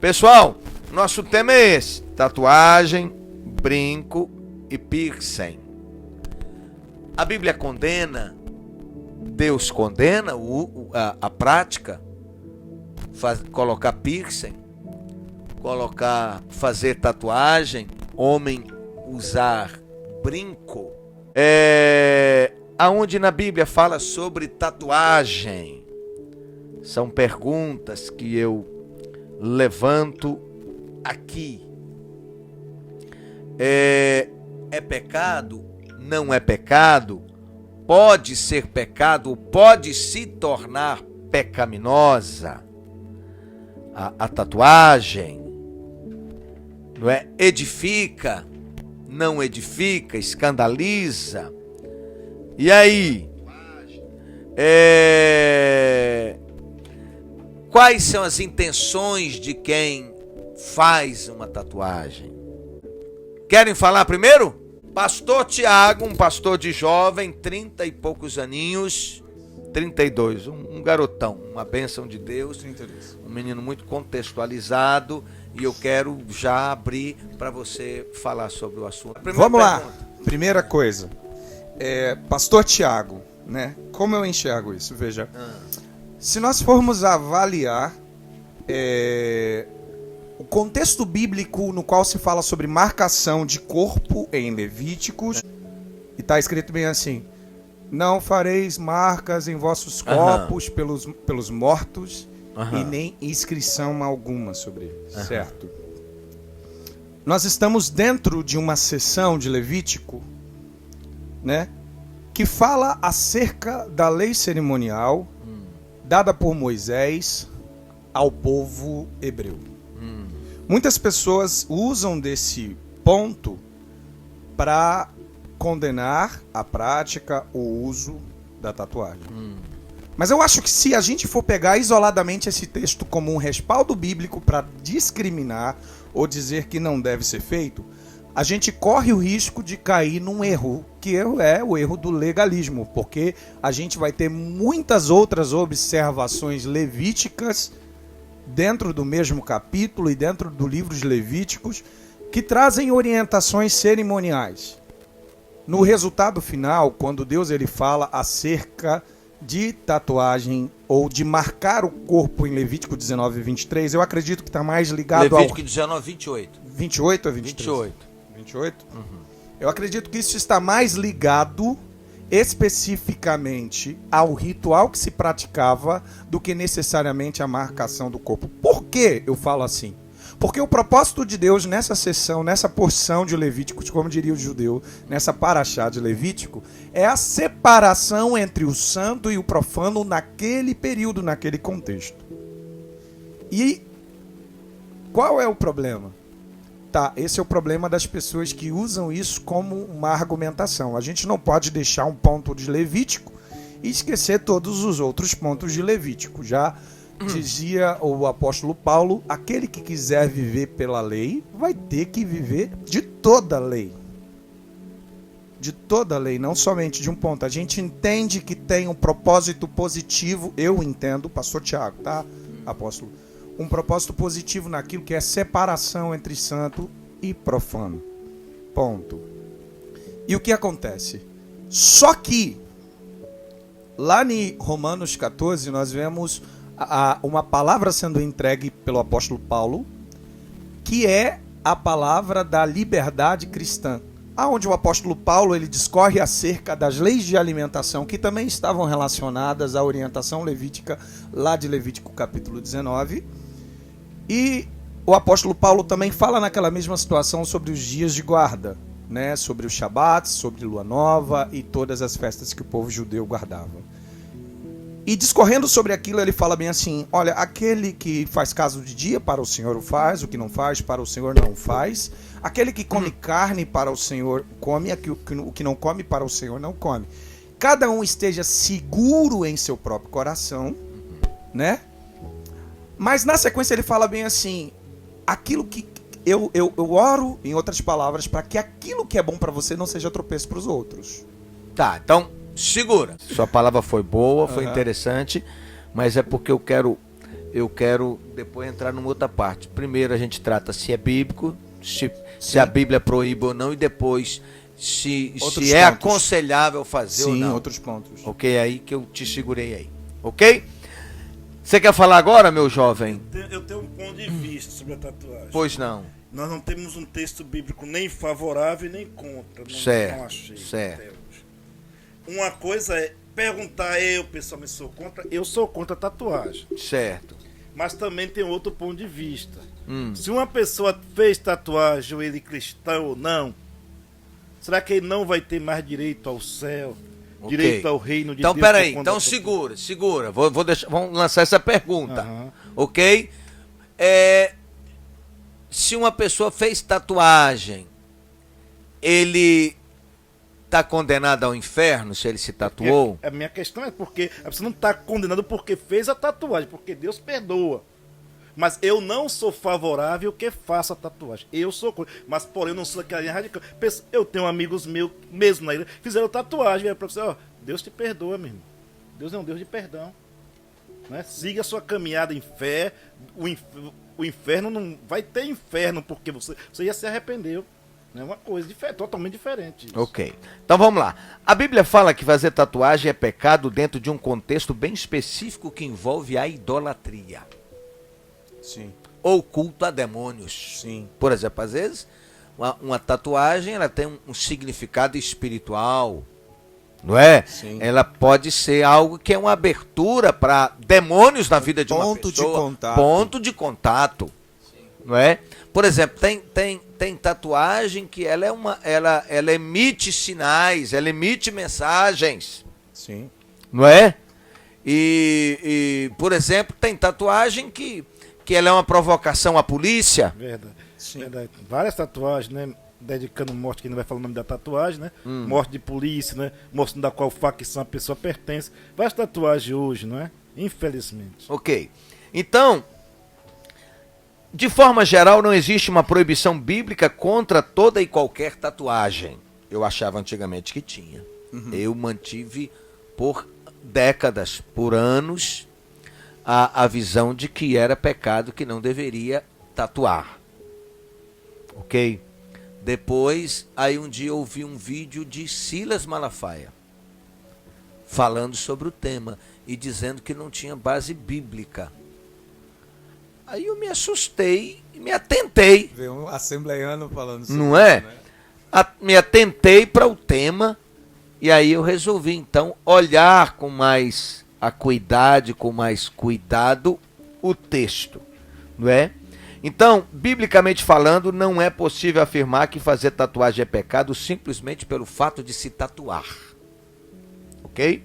Pessoal, nosso tema é esse: tatuagem, brinco e piercing. A Bíblia condena, Deus condena a prática, colocar piercing, fazer tatuagem, homem usar brinco. Aonde na Bíblia fala sobre tatuagem? São perguntas que eu levanto aqui. É pecado? Não é pecado? Pode ser pecado? Pode se tornar pecaminosa a tatuagem? Não é? Edifica? Não edifica? Escandaliza? E aí? Quais são as intenções de quem faz uma tatuagem? Querem falar primeiro? Pastor Tiago, um pastor de jovem, 30 e poucos aninhos, 32, um garotão, uma bênção de Deus, 32. Um menino muito contextualizado, e eu quero já abrir para você falar sobre o assunto. Vamos lá, primeira coisa, pastor Tiago, né? Como eu enxergo isso? Veja, se nós formos avaliar o contexto bíblico no qual se fala sobre marcação de corpo em Levíticos, e está escrito bem assim: não fareis marcas em vossos corpos pelos mortos, e nem inscrição alguma sobre eles, certo? Nós estamos dentro de uma seção de Levítico, né, que fala acerca da lei cerimonial dada por Moisés ao povo hebreu. Muitas pessoas usam desse ponto para condenar a prática, o uso da tatuagem. Mas eu acho que se a gente for pegar isoladamente esse texto como um respaldo bíblico para discriminar ou dizer que não deve ser feito, a gente corre o risco de cair num erro, que é o erro do legalismo, porque a gente vai ter muitas outras observações levíticas dentro do mesmo capítulo e dentro do livro de Levíticos que trazem orientações cerimoniais. No resultado final, quando Deus ele fala acerca de tatuagem ou de marcar o corpo em Levítico 19 e 23, eu acredito que está mais ligado Levítico 19, 28. 28 ou 23? 28. 28? Eu acredito que isso está mais ligado especificamente ao ritual que se praticava do que necessariamente a marcação do corpo. Por que eu falo assim? Porque o propósito de Deus nessa sessão, nessa porção de Levíticos, como diria o judeu, nessa paraxá de Levítico, é a separação entre o santo e o profano naquele período, naquele contexto. E qual é o problema? Esse é o problema das pessoas que usam isso como uma argumentação. A gente não pode deixar um ponto de Levítico e esquecer todos os outros pontos de Levítico. Já dizia o apóstolo Paulo: aquele que quiser viver pela lei vai ter que viver de toda a lei. De toda a lei, não somente de um ponto. A gente entende que tem um propósito positivo, eu entendo, pastor Tiago, tá, apóstolo? Um propósito positivo naquilo que é separação entre santo e profano. Ponto. E o que acontece? Só que, lá em Romanos 14, nós vemos uma palavra sendo entregue pelo apóstolo Paulo, que é a palavra da liberdade cristã. Onde o apóstolo Paulo ele discorre acerca das leis de alimentação, que também estavam relacionadas à orientação levítica, lá de Levítico capítulo 19. E o apóstolo Paulo também fala naquela mesma situação sobre os dias de guarda, né? Sobre os Shabats, sobre Lua Nova e todas as festas que o povo judeu guardava. E discorrendo sobre aquilo, ele fala bem assim: olha, aquele que faz caso de dia, para o Senhor o faz, o que não faz, para o Senhor não faz. Aquele que come carne, para o Senhor come, o que não come, para o Senhor não come. Cada um esteja seguro em seu próprio coração, né? Mas na sequência ele fala bem assim: aquilo que eu oro, em outras palavras, para que aquilo que é bom para você não seja tropeço para os outros. Tá, então segura. Sua palavra foi boa, foi interessante, mas é porque eu quero eu quero depois entrar numa outra parte. Primeiro a gente trata se é bíblico, se a Bíblia proíbe ou não, e depois se é aconselhável fazer ou não. Sim, outros pontos. Ok, é aí que eu te segurei aí. Ok? Você quer falar agora, meu jovem? Eu tenho um ponto de vista sobre a tatuagem. Pois não. Nós não temos um texto bíblico nem favorável nem contra. Certo, Não achei. certo. Até hoje. Uma coisa é perguntar, eu pessoalmente sou contra. Eu sou contra a tatuagem. Certo. Mas também tem outro ponto de vista. Se uma pessoa fez tatuagem, ou ele cristão ou não, será que ele não vai ter mais direito ao céu? Okay. Direito ao reino de Deus? Deus? Peraí, então segura. Vamos lançar essa pergunta. Uhum. Ok? Se uma pessoa fez tatuagem, ele está condenado ao inferno se ele se tatuou? A minha questão é porque a pessoa não está condenada porque fez a tatuagem, porque Deus perdoa. Mas eu não sou favorável que faça a tatuagem. Eu sou contra. Mas, porém, eu não sou daquela linha radical. Eu tenho amigos meus, mesmo na ilha, fizeram tatuagem. Vieram para você, ó, Deus te perdoa, meu irmão. Deus é um Deus de perdão. Né? Siga a sua caminhada em fé. O inferno não vai ter inferno porque você já se arrependeu. É uma coisa totalmente diferente. Isso. Ok. Então vamos lá. A Bíblia fala que fazer tatuagem é pecado dentro de um contexto bem específico que envolve a idolatria. Sim. Ou culto a demônios. Sim. Por exemplo, às vezes, uma tatuagem ela tem um significado espiritual, não é? Sim. Ela pode ser algo que é uma abertura para demônios na vida de uma Ponto pessoa. de contato. Ponto de contato. Sim. Não é? Por exemplo, tem tatuagem que ela emite sinais, ela emite mensagens. Sim. Não é? E por exemplo, tem tatuagem que ela é uma provocação à polícia. Verdade. Sim. Verdade. Várias tatuagens, né? Dedicando morte, que não vai falar o nome da tatuagem, né? Morte de polícia, né? Mostrando da qual facção a pessoa pertence. Várias tatuagens hoje, não é? Infelizmente. Ok. Então, de forma geral, não existe uma proibição bíblica contra toda e qualquer tatuagem. Eu achava antigamente que tinha. Eu mantive por décadas, por anos, a visão de que era pecado, que não deveria tatuar. Ok? Depois, aí um dia eu vi um vídeo de Silas Malafaia falando sobre o tema e dizendo que não tinha base bíblica. Aí eu me assustei e me atentei. Ver um assembleiano falando sobre não é? isso, né? Me atentei para o tema e aí eu resolvi então olhar com mais acuidade, com mais cuidado o texto, não é? Então, biblicamente falando, não é possível afirmar que fazer tatuagem é pecado simplesmente pelo fato de se tatuar. Ok?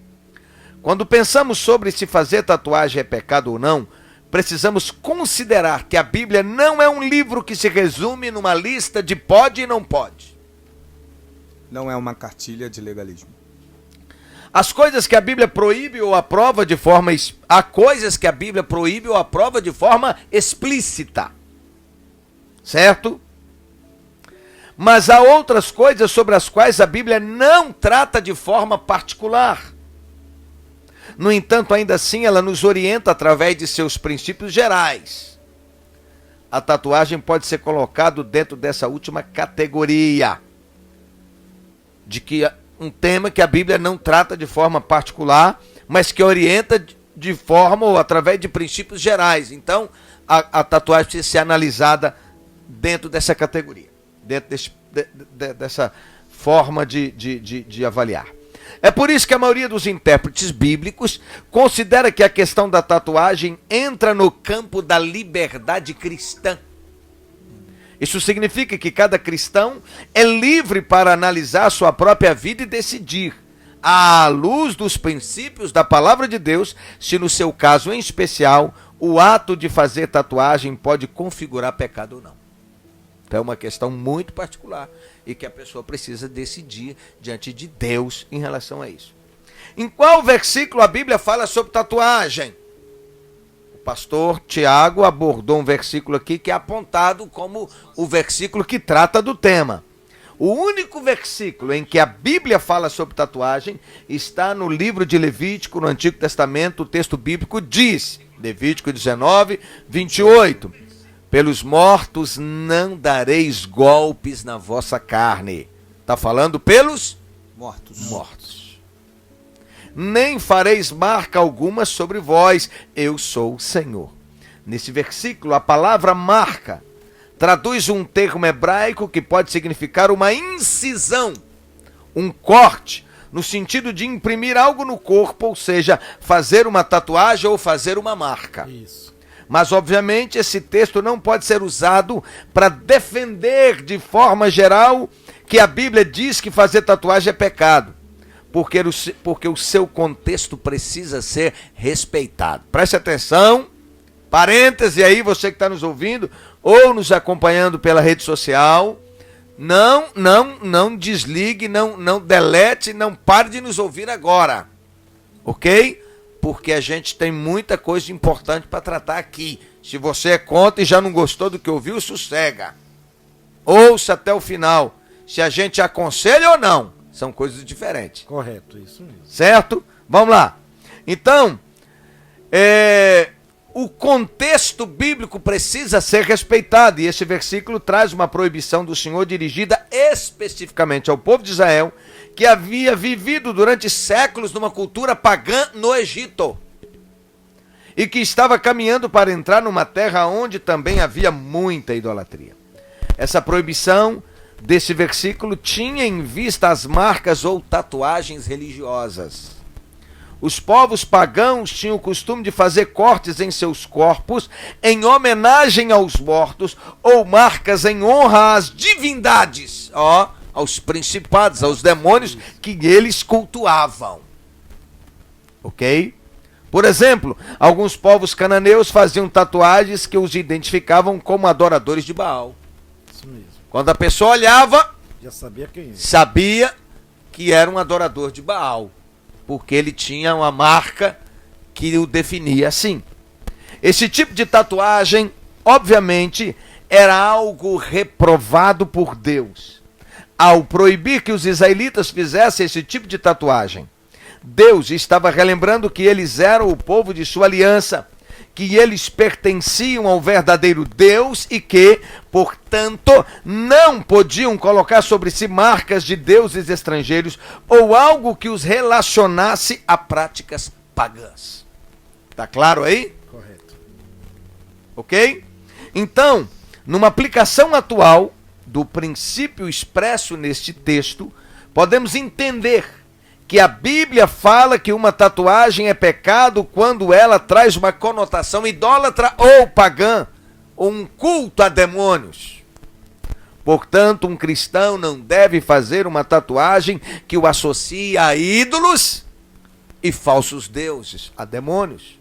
Quando pensamos sobre se fazer tatuagem é pecado ou não, precisamos considerar que a Bíblia não é um livro que se resume numa lista de pode e não pode. Não é uma cartilha de legalismo. As coisas que a Bíblia proíbe ou aprova de forma explícita. Certo? Mas há outras coisas sobre as quais a Bíblia não trata de forma particular. No entanto, ainda assim, ela nos orienta através de seus princípios gerais. A tatuagem pode ser colocada dentro dessa última categoria, de que um tema que a Bíblia não trata de forma particular, mas que orienta de forma ou através de princípios gerais. Então, a tatuagem precisa ser analisada dentro dessa categoria, dentro dessa forma de avaliar. É por isso que a maioria dos intérpretes bíblicos considera que a questão da tatuagem entra no campo da liberdade cristã. Isso significa que cada cristão é livre para analisar sua própria vida e decidir, à luz dos princípios da palavra de Deus, se no seu caso em especial, o ato de fazer tatuagem pode configurar pecado ou não. Então é uma questão muito particular e que a pessoa precisa decidir diante de Deus em relação a isso. Em qual versículo a Bíblia fala sobre tatuagem? O pastor Tiago abordou um versículo aqui que é apontado como o versículo que trata do tema. O único versículo em que a Bíblia fala sobre tatuagem está no livro de Levítico, no Antigo Testamento. O texto bíblico diz, Levítico 19, 28, pelos mortos não dareis golpes na vossa carne. Está falando pelos mortos. Nem fareis marca alguma sobre vós, eu sou o Senhor. Nesse versículo, a palavra marca traduz um termo hebraico que pode significar uma incisão, um corte, no sentido de imprimir algo no corpo, ou seja, fazer uma tatuagem ou fazer uma marca. Isso. Mas, obviamente, esse texto não pode ser usado para defender de forma geral que a Bíblia diz que fazer tatuagem é pecado, porque o seu contexto precisa ser respeitado. Preste atenção, parêntese aí, você que está nos ouvindo ou nos acompanhando pela rede social, não desligue, não delete, não pare de nos ouvir agora, ok? Porque a gente tem muita coisa importante para tratar aqui. Se você é contra e já não gostou do que ouviu, sossega. Ouça até o final. Se a gente aconselha ou não, são coisas diferentes. Correto, isso mesmo. Certo? Vamos lá. Então, o contexto bíblico precisa ser respeitado. E esse versículo traz uma proibição do Senhor dirigida especificamente ao povo de Israel, que havia vivido durante séculos numa cultura pagã no Egito e que estava caminhando para entrar numa terra onde também havia muita idolatria. Essa proibição desse versículo tinha em vista as marcas ou tatuagens religiosas. Os povos pagãos tinham o costume de fazer cortes em seus corpos em homenagem aos mortos ou marcas em honra às divindades, aos principados, aos demônios que eles cultuavam. Ok? Por exemplo, alguns povos cananeus faziam tatuagens que os identificavam como adoradores de Baal. Isso mesmo. Quando a pessoa olhava, Já sabia quem era. sabia que era um adorador de Baal, porque ele tinha uma marca que o definia assim. Esse tipo de tatuagem, obviamente, era algo reprovado por Deus. Ao proibir que os israelitas fizessem esse tipo de tatuagem, Deus estava relembrando que eles eram o povo de sua aliança, que eles pertenciam ao verdadeiro Deus e que, portanto, não podiam colocar sobre si marcas de deuses estrangeiros ou algo que os relacionasse a práticas pagãs. Tá claro aí? Correto. Ok? Então, numa aplicação atual do princípio expresso neste texto, podemos entender que a Bíblia fala que uma tatuagem é pecado quando ela traz uma conotação idólatra ou pagã, ou um culto a demônios. Portanto, um cristão não deve fazer uma tatuagem que o associe a ídolos e falsos deuses, a demônios.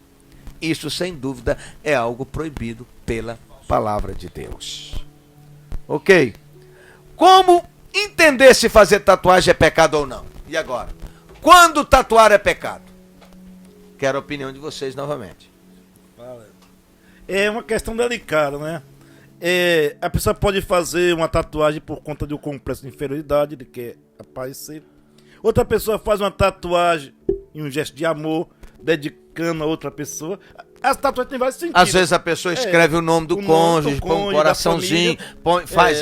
Isso, sem dúvida, é algo proibido pela palavra de Deus. Ok? Como entender se fazer tatuagem é pecado ou não? E agora? Quando tatuar é pecado? Quero a opinião de vocês novamente. É uma questão delicada, né? A pessoa pode fazer uma tatuagem por conta do complexo de inferioridade, de que aparecer. Outra pessoa faz uma tatuagem em um gesto de amor, dedicando a outra pessoa. As tatuagens têm vários sentidos. Às vezes a pessoa escreve o nome do cônjuge, põe um coraçãozinho,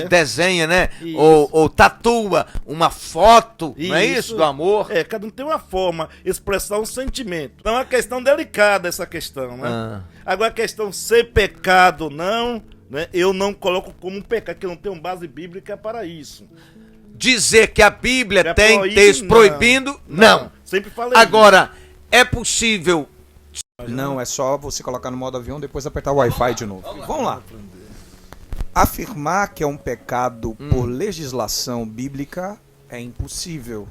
desenha, né? Ou tatua uma foto, não é isso? Do amor. Cada um tem uma forma, expressar um sentimento. Então é uma questão delicada essa questão, né? Agora a questão ser pecado ou não, né? Eu não coloco como um pecado, porque eu não tenho base bíblica para isso. Dizer que a Bíblia tem texto proibindo, não. Sempre falei. Agora, é possível... Não, é só você colocar no modo avião e depois apertar o Wi-Fi de novo. Vamos lá. Afirmar que é um pecado por legislação bíblica é impossível.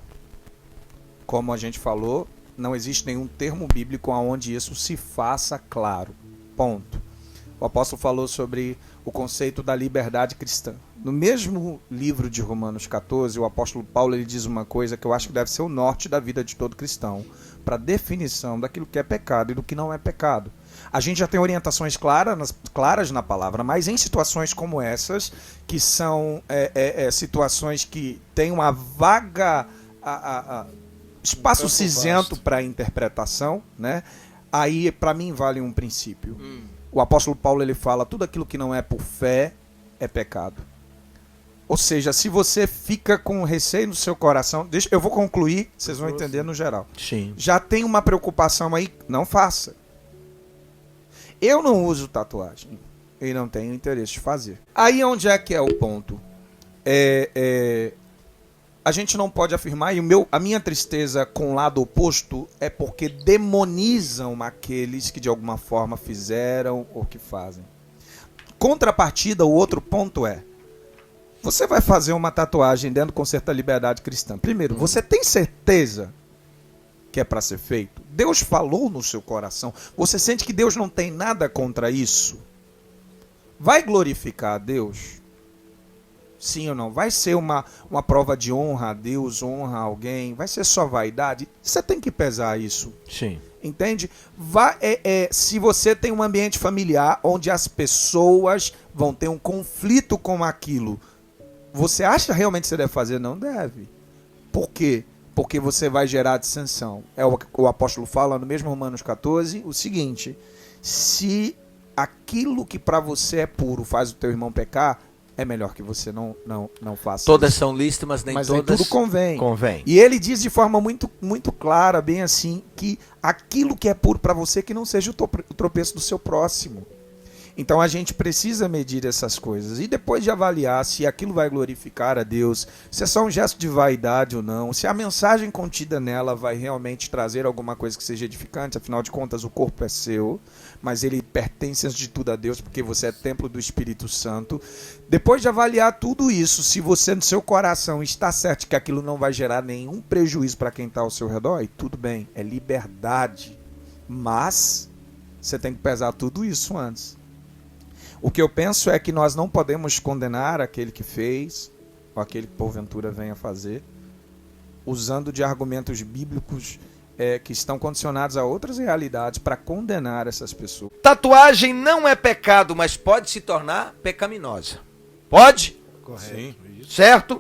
Como a gente falou, não existe nenhum termo bíblico onde isso se faça claro. Ponto. O apóstolo falou sobre o conceito da liberdade cristã. No mesmo livro de Romanos 14, o apóstolo Paulo ele diz uma coisa que eu acho que deve ser o norte da vida de todo cristão, para definição daquilo que é pecado e do que não é pecado. A gente já tem orientações claras na palavra, mas em situações como essas, que são situações que têm uma vaga espaço cinzento para interpretação, né? Aí, para mim, vale um princípio. O apóstolo Paulo ele fala: tudo aquilo que não é por fé é pecado. Ou seja, se você fica com receio no seu coração, eu vou concluir, vocês vão entender no geral. Sim. Já tem uma preocupação aí, não faça. Eu não uso tatuagem e não tenho interesse de fazer. Aí onde é que é o ponto? A gente não pode afirmar, e a minha tristeza com o lado oposto é porque demonizam aqueles que de alguma forma fizeram ou que fazem. Contrapartida, o outro ponto é: você vai fazer uma tatuagem dentro do conceito da liberdade cristã. Primeiro, você tem certeza que é para ser feito? Deus falou no seu coração. Você sente que Deus não tem nada contra isso? Vai glorificar a Deus? Sim ou não? Vai ser uma prova de honra a Deus, honra a alguém? Vai ser só vaidade? Você tem que pesar isso. Sim. Entende? Se você tem um ambiente familiar onde as pessoas vão ter um conflito com aquilo, você acha realmente que você deve fazer? Não deve. Por quê? Porque você vai gerar dissensão. O apóstolo fala no mesmo Romanos 14 o seguinte: se aquilo que para você é puro faz o teu irmão pecar, é melhor que você não faça. Todas isso. São lícitas, mas nem Mas todas nem tudo convém. E ele diz de forma muito, muito clara, bem assim, que aquilo que é puro para você, que não seja o tropeço do seu próximo. Então a gente precisa medir essas coisas. E depois de avaliar se aquilo vai glorificar a Deus, se é só um gesto de vaidade ou não, se a mensagem contida nela vai realmente trazer alguma coisa que seja edificante. Afinal de contas, o corpo é seu, mas ele pertence antes de tudo a Deus, porque você é templo do Espírito Santo. Depois de avaliar tudo isso, se você no seu coração está certo que aquilo não vai gerar nenhum prejuízo para quem está ao seu redor, e tudo bem, é liberdade. Mas você tem que pesar tudo isso antes. O que eu penso é que nós não podemos condenar aquele que fez, ou aquele que porventura venha fazer, usando de argumentos bíblicos que estão condicionados a outras realidades para condenar essas pessoas. Tatuagem não é pecado, mas pode se tornar pecaminosa. Pode? Correto. Sim. Isso. Certo?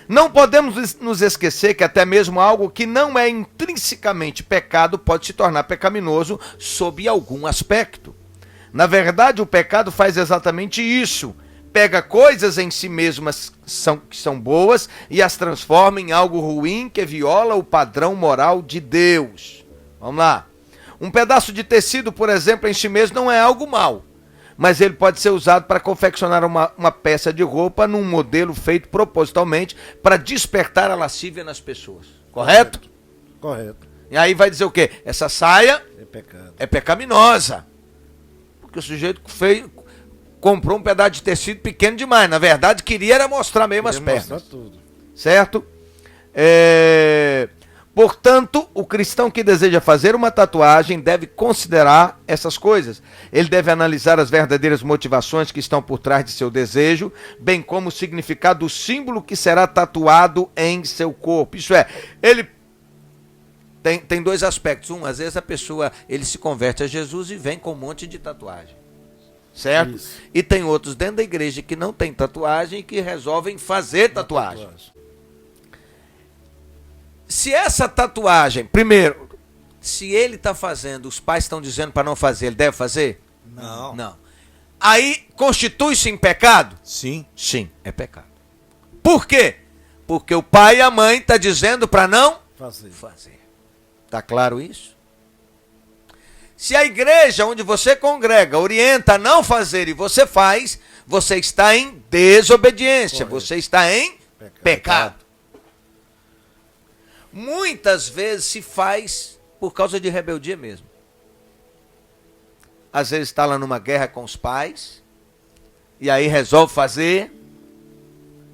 Não podemos nos esquecer que até mesmo algo que não é intrinsecamente pecado pode se tornar pecaminoso sob algum aspecto. Na verdade, o pecado faz exatamente isso. Pega coisas em si mesmas que são boas e as transforma em algo ruim que viola o padrão moral de Deus. Vamos lá. Um pedaço de tecido, por exemplo, em si mesmo não é algo mau, mas ele pode ser usado para confeccionar uma peça de roupa num modelo feito propositalmente para despertar a lascívia nas pessoas. Correto? Correto. E aí vai dizer o quê? Essa saia É pecado. é pecaminosa. Porque o sujeito comprou um pedaço de tecido pequeno demais. Na verdade, queria era mostrar mesmo as pernas. Mostrar tudo. Certo? Portanto, o cristão que deseja fazer uma tatuagem deve considerar essas coisas. Ele deve analisar as verdadeiras motivações que estão por trás de seu desejo, bem como o significado do símbolo que será tatuado em seu corpo. Isso é, ele tem dois aspectos. Um, às vezes a pessoa ele se converte a Jesus e vem com um monte de tatuagem. Certo? Isso. E tem outros dentro da igreja que não tem tatuagem e que resolvem fazer tatuagem. Se essa tatuagem, primeiro, se ele está fazendo, os pais estão dizendo para não fazer, ele deve fazer? Não. Não. Aí, constitui-se em pecado? Sim. Sim, é pecado. Por quê? Porque o pai e a mãe estão dizendo para não fazer. Está claro isso? Se a igreja onde você congrega orienta a não fazer e você faz, você está em desobediência, Correto. você está em pecado. Muitas vezes se faz por causa de rebeldia mesmo. Às vezes está lá numa guerra com os pais, e aí resolve fazer,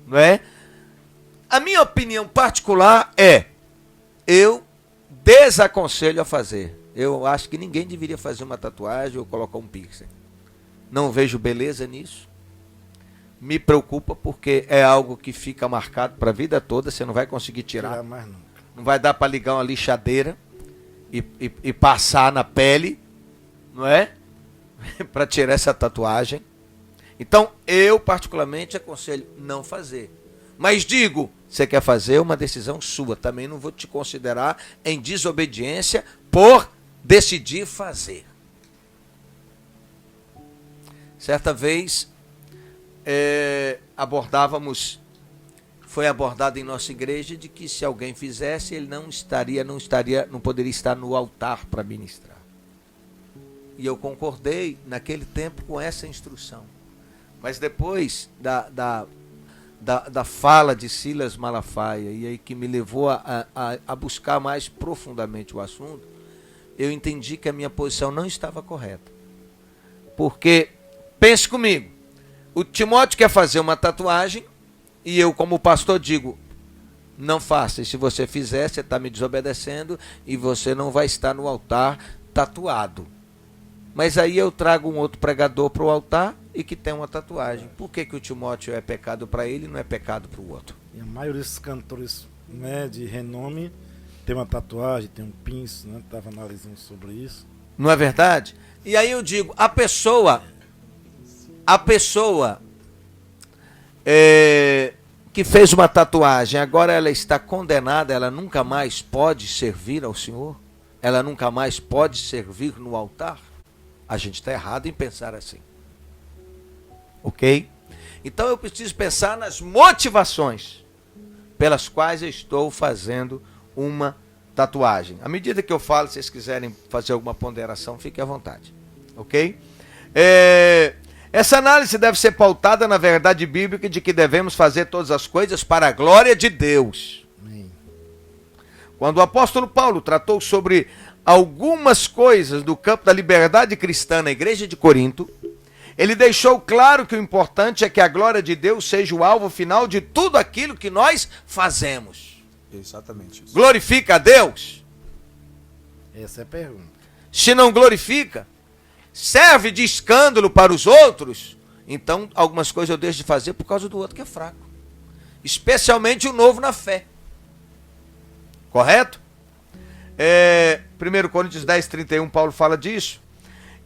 não é? A minha opinião particular é, eu desaconselho a fazer. Eu acho que ninguém deveria fazer uma tatuagem ou colocar um piercing. Não vejo beleza nisso. Me preocupa porque é algo que fica marcado para a vida toda, você não vai conseguir tirar. Mais nunca. Não vai dar para ligar uma lixadeira e passar na pele, não é? Para tirar essa tatuagem. Então, eu particularmente aconselho não fazer. Mas digo, você quer fazer uma decisão sua. Também não vou te considerar em desobediência por decidir fazer. Certa vez, foi abordado em nossa igreja de que se alguém fizesse, ele não poderia estar no altar para ministrar. E eu concordei naquele tempo com essa instrução. Mas depois da fala de Silas Malafaia, e aí que me levou a buscar mais profundamente o assunto, eu entendi que a minha posição não estava correta. Porque, pense comigo, o Timóteo quer fazer uma tatuagem, e eu, como pastor, digo, não faça. E se você fizer, você está me desobedecendo, e você não vai estar no altar tatuado. Mas aí eu trago um outro pregador para o altar e que tem uma tatuagem. Por que o Timóteo é pecado para ele e não é pecado para o outro? E a maioria desses cantores, né, de renome tem uma tatuagem, tem um pinço, né? Estava analisando sobre isso. Não é verdade? E aí eu digo, a pessoa que fez uma tatuagem, agora ela está condenada, ela nunca mais pode servir ao Senhor? Ela nunca mais pode servir no altar? A gente está errado em pensar assim. Ok? Então eu preciso pensar nas motivações pelas quais eu estou fazendo uma tatuagem. À medida que eu falo, se vocês quiserem fazer alguma ponderação, fiquem à vontade. Ok? Essa análise deve ser pautada na verdade bíblica de que devemos fazer todas as coisas para a glória de Deus. Amém. Quando o apóstolo Paulo tratou sobre algumas coisas do campo da liberdade cristã na igreja de Corinto, ele deixou claro que o importante é que a glória de Deus seja o alvo final de tudo aquilo que nós fazemos. Exatamente isso. Glorifica a Deus? Essa é a pergunta. Se não glorifica, serve de escândalo para os outros, então algumas coisas eu deixo de fazer por causa do outro que é fraco. Especialmente o novo na fé. Correto? 1 Coríntios 10, 31, Paulo fala disso.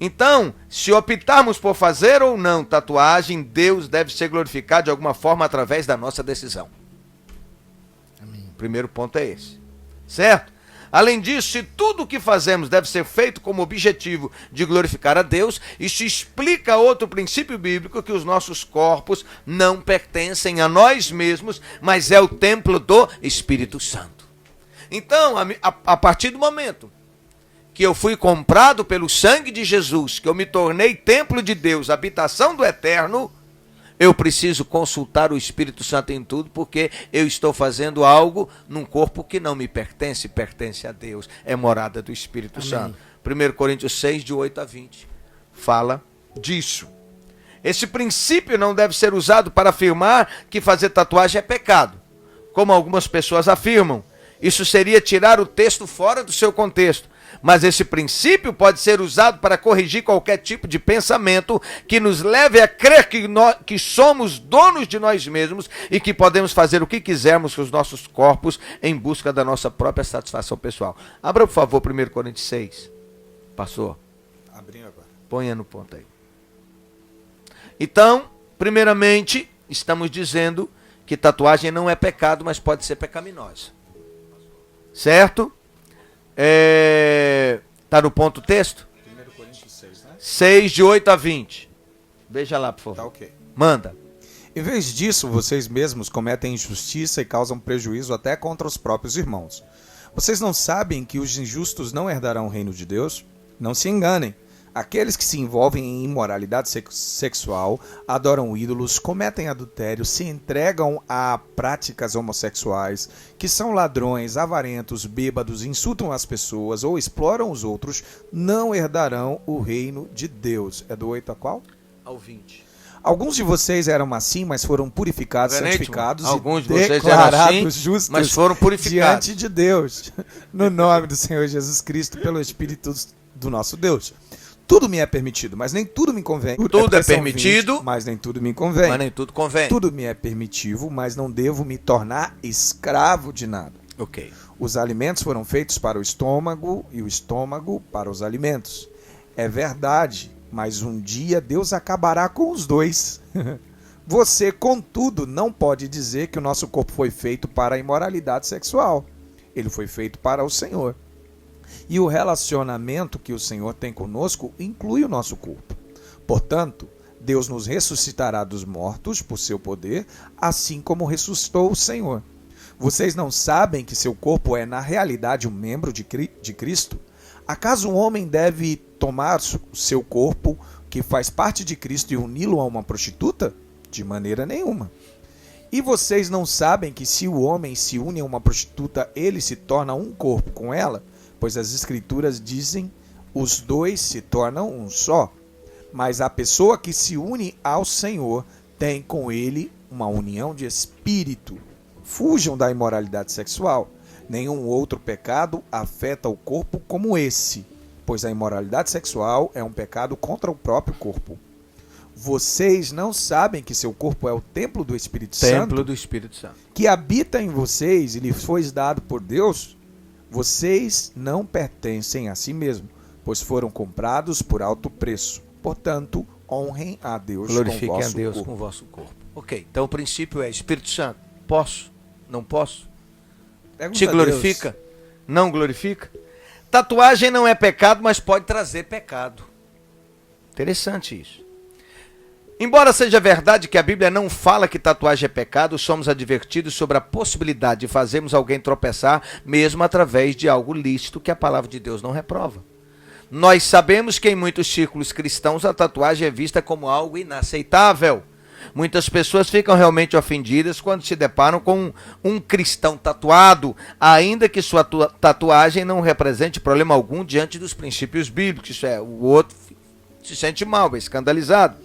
Então, se optarmos por fazer ou não tatuagem, Deus deve ser glorificado de alguma forma através da nossa decisão. Amém. O primeiro ponto é esse. Certo? Além disso, se tudo o que fazemos deve ser feito como objetivo de glorificar a Deus, isso explica outro princípio bíblico, que os nossos corpos não pertencem a nós mesmos, mas é o templo do Espírito Santo. Então, a partir do momento que eu fui comprado pelo sangue de Jesus, que eu me tornei templo de Deus, habitação do Eterno, eu preciso consultar o Espírito Santo em tudo, porque eu estou fazendo algo num corpo que não me pertence, pertence a Deus, é morada do Espírito Amém. Santo. 1 Coríntios 6, de 8 a 20, fala disso. Esse princípio não deve ser usado para afirmar que fazer tatuagem é pecado, como algumas pessoas afirmam. Isso seria tirar o texto fora do seu contexto. Mas esse princípio pode ser usado para corrigir qualquer tipo de pensamento que nos leve a crer que somos donos de nós mesmos e que podemos fazer o que quisermos com os nossos corpos em busca da nossa própria satisfação pessoal. Abra, por favor, 1 Coríntios 6. Passou? Abrindo agora. Ponha no ponto aí. Então, primeiramente, estamos dizendo que tatuagem não é pecado, mas pode ser pecaminosa. Certo? Está no ponto texto? 1 Coríntios 6, né? 6, de 8 a 20. Veja lá, por favor. Tá ok. Manda. Em vez disso, vocês mesmos cometem injustiça e causam prejuízo até contra os próprios irmãos. Vocês não sabem que os injustos não herdarão o reino de Deus? Não se enganem. Aqueles que se envolvem em imoralidade sexual, adoram ídolos, cometem adultério, se entregam a práticas homossexuais, que são ladrões, avarentos, bêbados, insultam as pessoas ou exploram os outros, não herdarão o reino de Deus. É do 8 a qual? Ao 20. Alguns de vocês eram assim, mas foram purificados, santificados alguns e de vocês declarados eram assim, justos, mas foram purificados diante de Deus, no nome do Senhor Jesus Cristo, pelo Espírito do nosso Deus. Tudo me é permitido, mas nem tudo me convém. Tudo é permitido, 20, mas nem tudo me convém. Mas nem tudo convém. Tudo me é permitivo, mas não devo me tornar escravo de nada. Ok. Os alimentos foram feitos para o estômago e o estômago para os alimentos. É verdade, mas um dia Deus acabará com os dois. Você, contudo, não pode dizer que o nosso corpo foi feito para a imoralidade sexual. Ele foi feito para o Senhor. E o relacionamento que o Senhor tem conosco inclui o nosso corpo. Portanto, Deus nos ressuscitará dos mortos por seu poder, assim como ressuscitou o Senhor. Vocês não sabem que seu corpo é, na realidade, um membro de Cristo? Acaso um homem deve tomar o seu corpo, que faz parte de Cristo, e uni-lo a uma prostituta? De maneira nenhuma. E vocês não sabem que se o homem se une a uma prostituta, ele se torna um corpo com ela? Pois as Escrituras dizem, os dois se tornam um só. Mas a pessoa que se une ao Senhor tem com ele uma união de espírito. Fujam da imoralidade sexual. Nenhum outro pecado afeta o corpo como esse, pois a imoralidade sexual é um pecado contra o próprio corpo. Vocês não sabem que seu corpo é o templo do Espírito Santo? Templo do Espírito Santo. Que habita em vocês e lhes foi dado por Deus? Vocês não pertencem a si mesmos, pois foram comprados por alto preço. Portanto, honrem a Deus Glorifiquem com o vosso a Deus corpo. com o vosso corpo. Ok, então o princípio é Espírito Santo. Posso? Não posso? Pergunta Te a glorifica? Deus. Não glorifica? Tatuagem não é pecado, mas pode trazer pecado. Interessante isso. Embora seja verdade que a Bíblia não fala que tatuagem é pecado, somos advertidos sobre a possibilidade de fazermos alguém tropeçar, mesmo através de algo lícito que a palavra de Deus não reprova. Nós sabemos que em muitos círculos cristãos a tatuagem é vista como algo inaceitável. Muitas pessoas ficam realmente ofendidas quando se deparam com um cristão tatuado, ainda que sua tatuagem não represente problema algum diante dos princípios bíblicos. Isso é, o outro se sente mal, é escandalizado.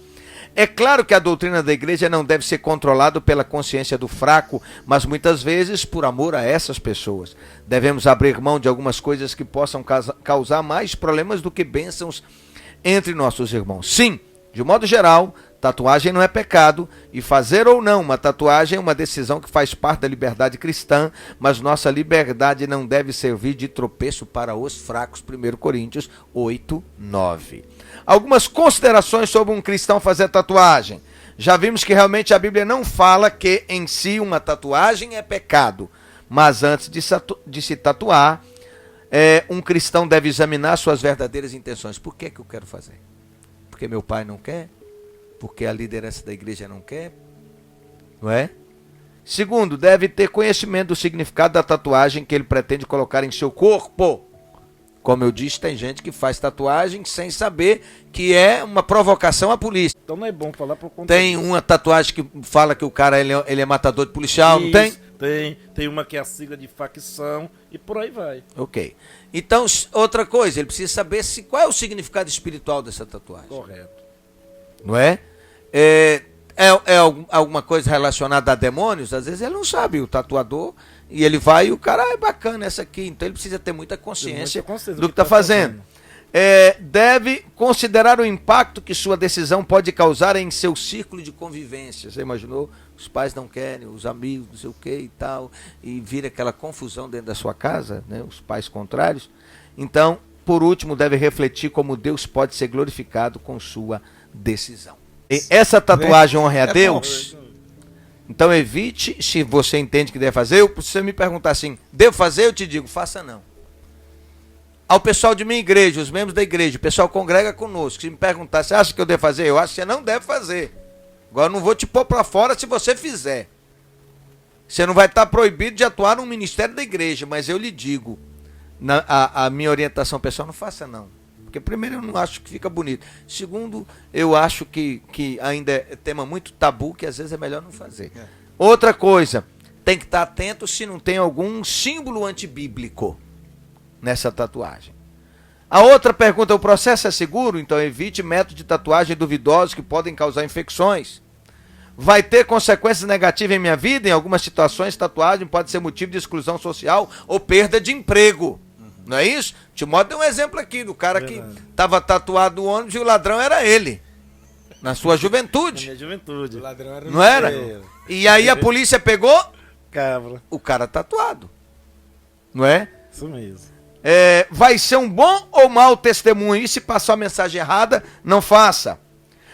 É claro que a doutrina da igreja não deve ser controlada pela consciência do fraco, mas muitas vezes por amor a essas pessoas. Devemos abrir mão de algumas coisas que possam causar mais problemas do que bênçãos entre nossos irmãos. Sim, de modo geral, tatuagem não é pecado, e fazer ou não uma tatuagem é uma decisão que faz parte da liberdade cristã, mas nossa liberdade não deve servir de tropeço para os fracos. 1 Coríntios 8, 9. Algumas considerações sobre um cristão fazer tatuagem. Já vimos que realmente a Bíblia não fala que em si uma tatuagem é pecado, mas antes de se tatuar, um cristão deve examinar suas verdadeiras intenções. Por que eu quero fazer? Porque meu pai não quer? Porque a liderança da igreja não quer? Não é? Segundo, deve ter conhecimento do significado da tatuagem que ele pretende colocar em seu corpo. Como eu disse, tem gente que faz tatuagem sem saber que é uma provocação à polícia. Então não é bom falar por conta Tem disso. uma tatuagem que fala que o cara ele é matador de policial, não tem? Tem uma que é a sigla de facção e por aí vai. Ok. Então, outra coisa, ele precisa saber qual é o significado espiritual dessa tatuagem. Correto. Não é? Alguma coisa relacionada a demônios? Às vezes ele não sabe, o tatuador, e ele vai e o cara, é bacana essa aqui. Então ele precisa ter muita consciência do que está fazendo. Deve considerar o impacto que sua decisão pode causar em seu círculo de convivência. Você imaginou? Os pais não querem, os amigos, não sei o que e tal, e vira aquela confusão dentro da sua casa, né? Os pais contrários. Então, por último, deve refletir como Deus pode ser glorificado com sua decisão. E essa tatuagem honra a Deus? Então evite, se você entende que deve fazer, se você me perguntar assim, devo fazer? Eu te digo, faça não. Ao pessoal de minha igreja, os membros da igreja, o pessoal congrega conosco, se me perguntar, você acha que eu devo fazer? Eu acho que você não deve fazer. Agora eu não vou te pôr para fora se você fizer. Você não vai estar proibido de atuar no ministério da igreja, mas eu lhe digo, a minha orientação pessoal, não faça não. Porque primeiro eu não acho que fica bonito. Segundo, eu acho que ainda é tema muito tabu, que às vezes é melhor não fazer. Outra coisa, tem que estar atento se não tem algum símbolo antibíblico nessa tatuagem. A outra pergunta, o processo é seguro? Então evite métodos de tatuagem duvidosos que podem causar infecções. Vai ter consequências negativas em minha vida? Em algumas situações, tatuagem pode ser motivo de exclusão social ou perda de emprego. Não é isso? Timóteo deu um exemplo aqui do cara que estava tatuado no ônibus e o ladrão era ele. Na sua juventude. Na minha juventude. O ladrão era Não era? E aí a polícia pegou Cabra. o cara tatuado. Não é? Isso mesmo. vai ser um bom ou mau testemunho? E se passar a mensagem errada, não faça.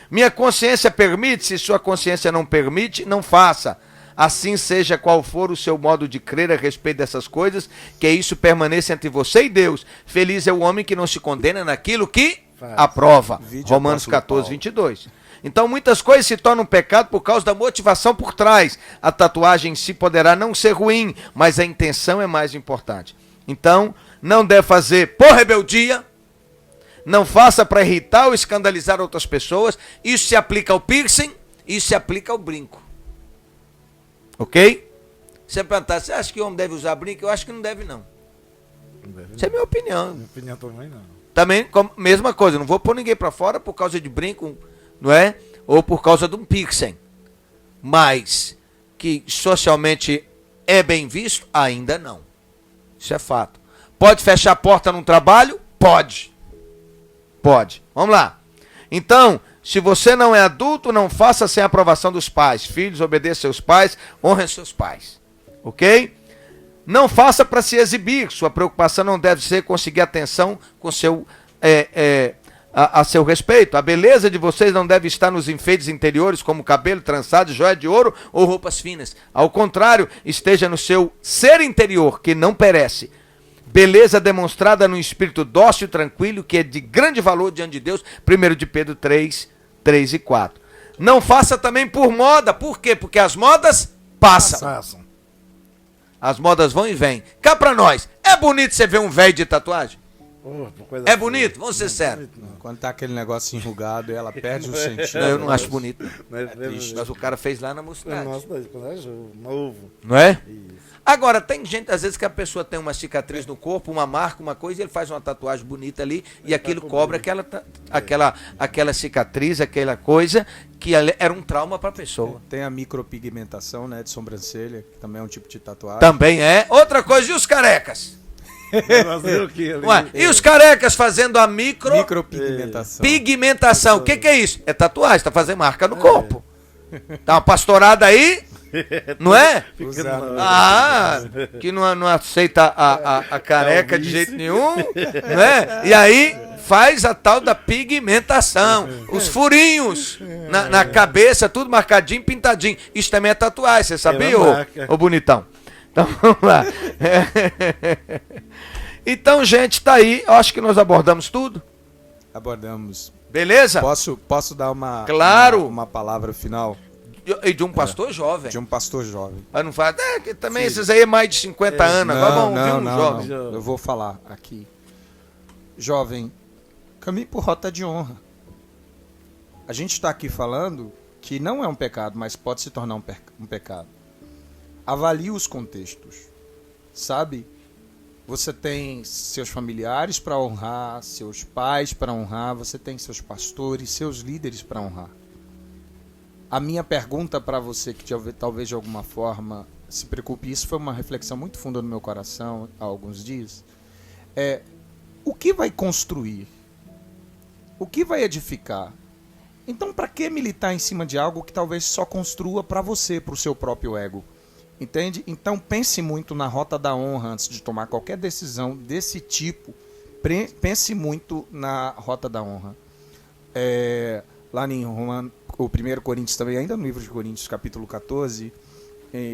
Minha consciência permite? Se sua consciência não permite, não faça. Assim seja qual for o seu modo de crer a respeito dessas coisas, que isso permaneça entre você e Deus. Feliz é o homem que não se condena naquilo que aprova. Romanos 14, 22. Então muitas coisas se tornam pecado por causa da motivação por trás. A tatuagem em si poderá não ser ruim, mas a intenção é mais importante. Então, não deve fazer por rebeldia, não faça para irritar ou escandalizar outras pessoas. Isso se aplica ao piercing, isso se aplica ao brinco. Ok? Você perguntar, você acha que o homem deve usar brinco? Eu acho que não deve, não. Essa é a minha opinião. Minha opinião também não. Também, mesma coisa, não vou pôr ninguém para fora por causa de brinco, não é? Ou por causa de um piercing. Mas que socialmente é bem visto, ainda não. Isso é fato. Pode fechar a porta num trabalho? Pode. Pode. Vamos lá. Então, se você não é adulto, não faça sem a aprovação dos pais. Filhos, obedeça seus pais, honre seus pais. Ok? Não faça para se exibir. Sua preocupação não deve ser conseguir atenção com a seu respeito. A beleza de vocês não deve estar nos enfeites interiores, como cabelo trançado, joia de ouro ou roupas finas. Ao contrário, esteja no seu ser interior, que não perece. Beleza demonstrada no espírito dócil e tranquilo, que é de grande valor diante de Deus. 1 de Pedro 3, 3 e 4. Não faça também por moda. Por quê? Porque as modas passam. As modas vão e vêm. Cá pra nós, é bonito você ver um velho de tatuagem? É bonito? Vamos ser sérios. Quando tá aquele negócio enrugado, ela perde o sentido. Eu não acho bonito. Não é triste. Mas o cara fez lá na mocidade. Nossa, quando é novo. Não é? Isso. Agora, tem gente, às vezes, que a pessoa tem uma cicatriz no corpo, uma marca, uma coisa, e ele faz uma tatuagem bonita ali, e aquilo cobra aquela cicatriz, aquela coisa, que era um trauma para a pessoa. Tem a micropigmentação, né, de sobrancelha, que também é um tipo de tatuagem. Também é. Outra coisa, e os carecas? Ué, e os carecas fazendo a Micropigmentação. Pigmentação. O que é isso? É tatuagem, tá fazendo marca no corpo. Tá uma pastorada aí, não é? Que não aceita a careca de jeito nenhum, não é? E aí faz a tal da pigmentação. Os furinhos na cabeça, tudo marcadinho, pintadinho. Isso também é tatuagem, você sabia, ô bonitão? Então vamos lá. Então, gente, tá aí. Eu acho que nós abordamos tudo. Abordamos. Beleza? Posso dar uma palavra final? E de um pastor jovem. De um pastor jovem. Mas não fala, que também esses aí é mais de 50 anos. Agora vamos ouvir um jovem. Não. Eu vou falar aqui. Jovem, caminhe por rota de honra. A gente está aqui falando que não é um pecado, mas pode se tornar um pecado. Avalie os contextos. Sabe? Você tem seus familiares para honrar, seus pais para honrar, você tem seus pastores, seus líderes para honrar. A minha pergunta para você, que talvez de alguma forma se preocupe, isso foi uma reflexão muito funda no meu coração há alguns dias, é: o que vai construir? O que vai edificar? Então, para que militar em cima de algo que talvez só construa para você, para o seu próprio ego? Entende? Então, pense muito na rota da honra antes de tomar qualquer decisão desse tipo. Pense muito na rota da honra. Lá em Romano, o 1 Coríntios também, ainda no livro de Coríntios, capítulo 14,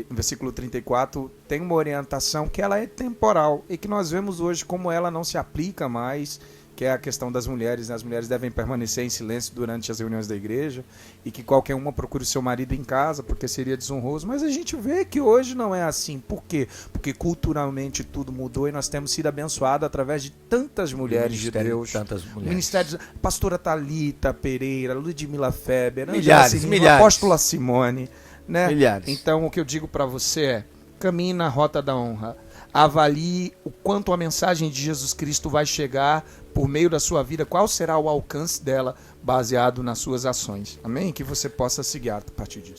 no versículo 34, tem uma orientação que ela é temporal e que nós vemos hoje como ela não se aplica mais, que é a questão das mulheres. As mulheres devem permanecer em silêncio durante as reuniões da igreja e que qualquer uma procure o seu marido em casa, porque seria desonroso. Mas a gente vê que hoje não é assim. Por quê? Porque culturalmente tudo mudou e nós temos sido abençoados através de tantas mulheres de Deus. Tantas mulheres. Ministérios, pastora Thalita Pereira, Ludmila Feber, milhares. Apóstola Simone, né? Milhares. Então o que eu digo para você é: caminhe na rota da honra. Avalie o quanto a mensagem de Jesus Cristo vai chegar por meio da sua vida, qual será o alcance dela baseado nas suas ações. Amém? Que você possa se guiar a partir disso.